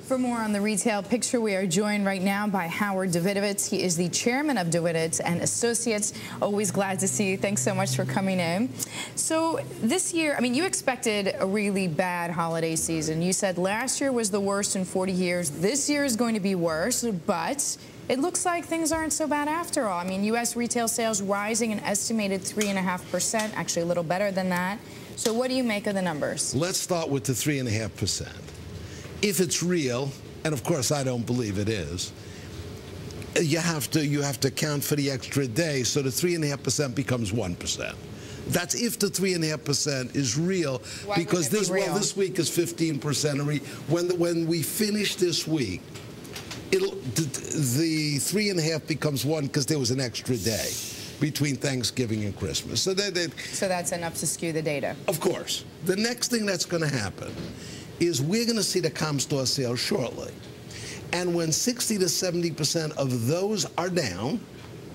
For more on the retail picture, we are joined right now by Howard Davidowitz. He is the chairman of Davidowitz and Associates. Always glad to see you. Thanks so much for coming in. So this year, I mean, you expected a really bad holiday season. You said last year was the worst in 40 years. This year is going to be worse, but it looks like things aren't so bad after all. I mean, U.S. retail sales rising an estimated 3.5%, actually a little better than that. So what do you make of the numbers? Let's start with the 3.5%. If it's real, and of course I don't believe it is, you have to account for the extra day, so the 3.5% becomes 1%. That's if the 3.5% is real. Why because this week is 15%. When we finish this week, the 3.5 becomes 1 because there was an extra day between Thanksgiving and Christmas. So that's enough to skew the data. Of course. The next thing that's going to happen is we're going to see the comp store sales shortly. And when 60 to 70% of those are down,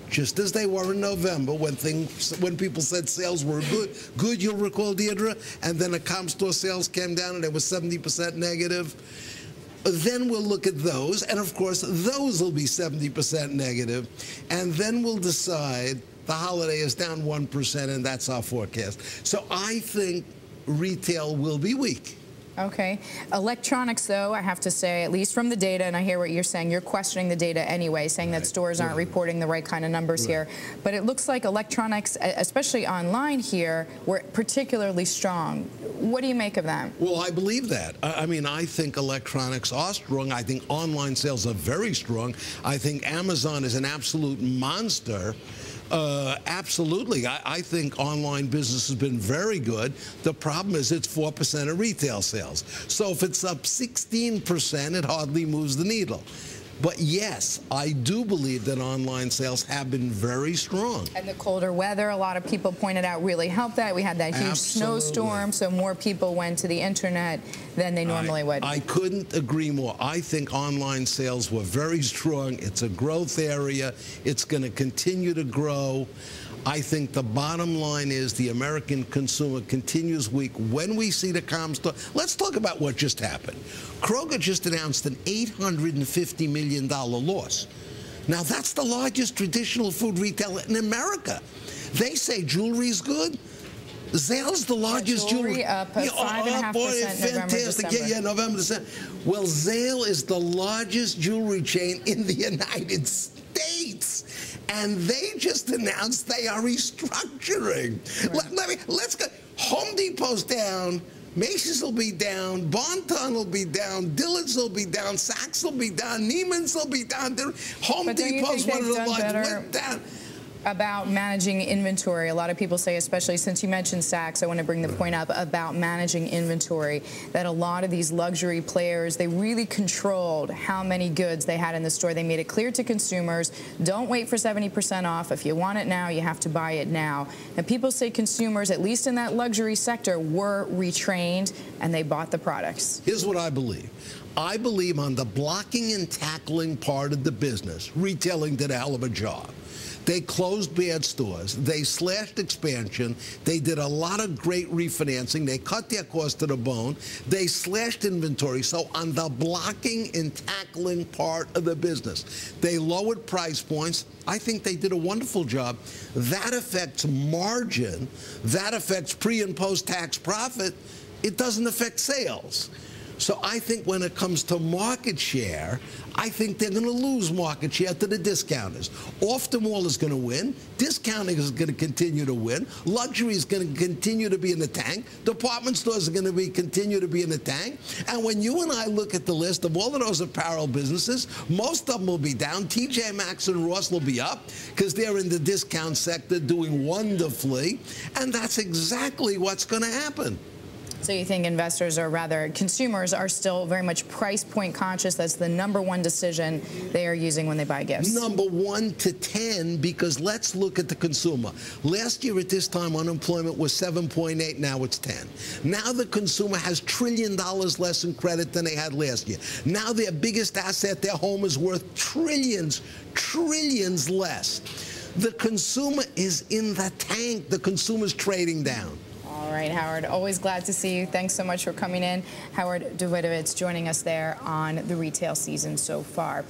just as they were in November when people said sales were good, you'll recall, Deirdre, and then the comp store sales came down and they were 70% negative, then we'll look at those, and of course those will be 70% negative, and then we'll decide the holiday is down 1%, and that's our forecast. So I think retail will be weak. Okay. Electronics, though, I have to say, at least from the data, and I hear what you're saying, you're questioning the data anyway, saying that stores aren't reporting the right kind of numbers here. But it looks like electronics, especially online here, were particularly strong. What do you make of that? Well, I believe that. I mean, I think electronics are strong. I think online sales are very strong. I think Amazon is an absolute monster. Absolutely. I think online business has been very good. The problem is it's 4% of retail sales. So if it's up 16%, it hardly moves the needle. But yes, I do believe that online sales have been very strong. And the colder weather, a lot of people pointed out, really helped that. We had that huge snowstorm, so more people went to the internet than they normally would. I couldn't agree more. I think online sales were very strong. It's a growth area. It's going to continue to grow. I think the bottom line is the American consumer continues weak. When we see the comp store, let's talk about what just happened. Kroger just announced an $850 million loss. Now, that's the largest traditional food retailer in America. They say jewelry's good. Zale's the largest jewelry up 5.5% fantastic. November, Yeah, November, December. Well, Zale is the largest jewelry chain in the United States. And they just announced they are restructuring. Right. Let's go. Home Depot's down. Macy's will be down. Bon-Ton will be down. Dillard's will be down. Saks will be down. Neiman's will be down. Home Depot's one of the largest. Went down. About managing inventory. A lot of people say, especially since you mentioned Saks, I want to bring the point up about managing inventory, that a lot of these luxury players, they really controlled how many goods they had in the store. They made it clear to consumers, don't wait for 70% off. If you want it now, you have to buy it now. And people say consumers, at least in that luxury sector, were retrained and they bought the products. Here's what I believe. I believe on the blocking and tackling part of the business, retailing did a hell of a job. They closed bad stores. They slashed expansion. They did a lot of great refinancing. They cut their cost to the bone. They slashed inventory. So on the blocking and tackling part of the business, they lowered price points. I think they did a wonderful job. That affects margin. That affects pre- and post-tax profit. It doesn't affect sales. So I think when it comes to market share, I think they're going to lose market share to the discounters. Off-the-mall is going to win. Discounting is going to continue to win. Luxury is going to continue to be in the tank. Department stores are going to continue to be in the tank. And when you and I look at the list of all of those apparel businesses, most of them will be down. TJ Maxx and Ross will be up because they're in the discount sector doing wonderfully. And that's exactly what's going to happen. So you think investors, or rather consumers, are still very much price point conscious? That's the #1 decision they are using when they buy gifts. Number 1 to 10, because let's look at the consumer. Last year at this time, unemployment was 7.8. Now it's 10. Now the consumer has $1 trillion less in credit than they had last year. Now their biggest asset, their home, is worth trillions less. The consumer is in the tank. The consumer's trading down. All right. right, Howard. Always glad to see you. Thanks so much for coming in. Howard Davidowitz joining us there on the retail season so far.